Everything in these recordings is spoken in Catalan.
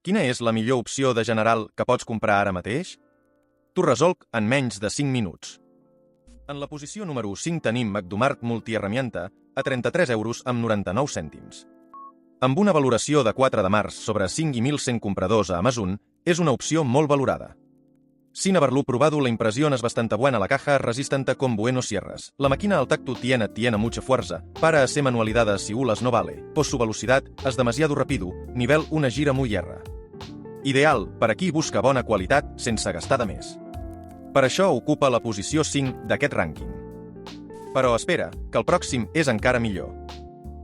Quina és la millor opció de general que pots comprar ara mateix? T'ho resolc en menys de 5 minuts. En la posició número 5 tenim McDumart multiherramienta a 33 euros amb 99 cèntims. Amb una valoració de 4 de març sobre 5.100 compradors a Amazon, és una opció molt valorada. Sin haberlo probado, la impresión es bastante buena, la caja es resistente con buenos cierres. La máquina al tacto tiene mucha fuerza, para hacer manualidades si ulas no vale, pues su velocidad es demasiado rápido, nivel una gira muy llarga. Ideal per a qui busca bona qualitat sense gastar de més. Per això ocupa la posició 5 d'aquest rànquing. Però espera, que el pròxim és encara millor.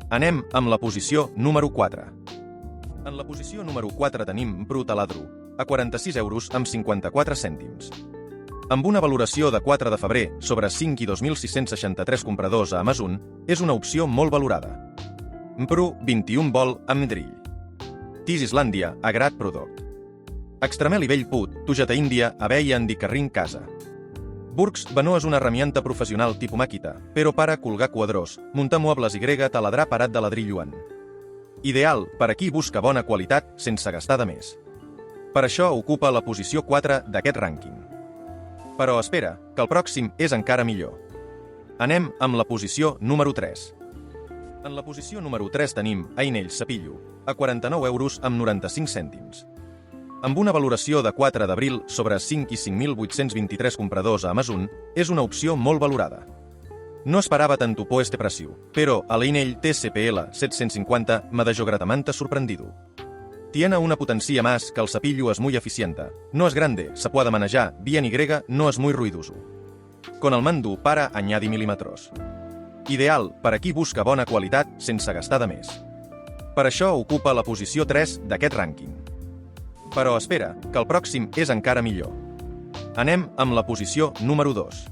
Anem amb la posició número 4. En la posició número 4 tenim Brutaladro, a 46 euros amb 54 cèntims. Amb una valoració de 4 de febrer sobre 5 i 2.663 compradors a Amazon, és una opció molt valorada. Pro 21 vol amb drill. Tis Islàndia, Agrat Product. Extremeli vell put, Tujata Índia, Aveia Andicarrin Casa. Burks Benó és una herramienta professional tipus màquita, però para colgar quadrós, muntar mobles i taladrar parat de ladrill lluent. Ideal per a qui busca bona qualitat sense gastar de més. Per això ocupa la posició 4 d'aquest rànquing. Però espera, que el pròxim és encara millor. Anem amb la posició número 3. En la posició número 3 tenim Einell Cepillo, a 49 euros amb 95 cèntims. Amb una valoració de 4 d'abril sobre 5 i 5.823 compradors a Amazon, és una opció molt valorada. No esperava tanto por este precio, però a l'Einell TCPL 750 me dejó gratamente sorprendido. Tiene una potencia más que el cepillo es muy eficiente. No es grande, se puede manejar bien y no es muy ruidoso. Con el mando para añadir milímetros. Ideal per a qui busca bona qualitat sense gastar de més. Per això ocupa la posició 3 d'aquest rànquing. Però espera, que el pròxim és encara millor. Anem amb la posició número 2.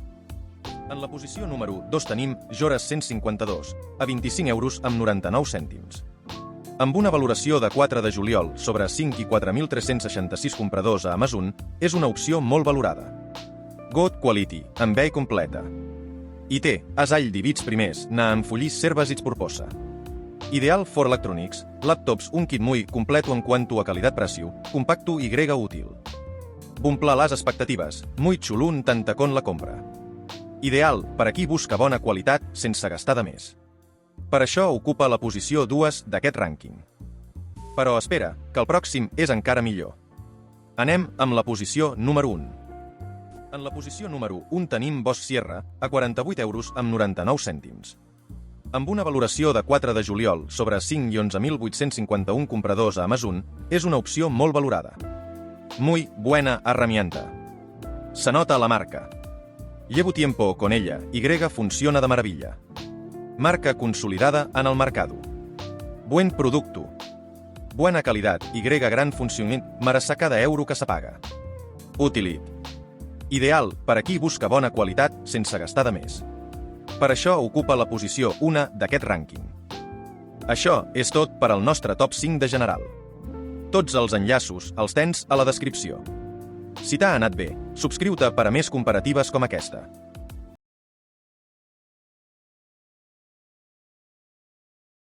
En la posició número 2 tenim Jores 152, a 25 euros amb 99 cèntims. Amb una valoració de 4 de juliol sobre 5 i 4.366 compradors a Amazon, és una opció molt valorada. Good quality, amb vell completa. I té, all divits primers, na enfollís servesits proposa. Ideal for electronics, laptops un kit muy completo en cuanto a calidad-precio, compacto y útil. Bumpla les expectatives, muy xulun tanta con la compra. Ideal per a qui busca bona qualitat sense gastar de més. Per això ocupa la posició 2 d'aquest rànquing. Però espera, que el pròxim és encara millor. Anem amb la posició número 1. En la posició número 1 tenim Bosch Sierra, a 48 euros amb 99 cèntims. Amb una valoració de 4 de juliol sobre 5 i 11.851 compradors a Amazon, és una opció molt valorada. Muy buena herramienta. Se nota la marca. Llevo tiempo con ella y funciona de maravilla. Marca consolidada en el mercado. Buen producto. Buena calidad y gran funcionamiento, merece cada euro que se paga. Utilit. Ideal per a qui busca bona qualitat sense gastar de més. Per això ocupa la posició 1 d'aquest rànquing. Això és tot per al nostre top 5 de general. Tots els enllaços els tens a la descripció. Si t'ha anat bé, subscriu-te per a més comparatives com aquesta.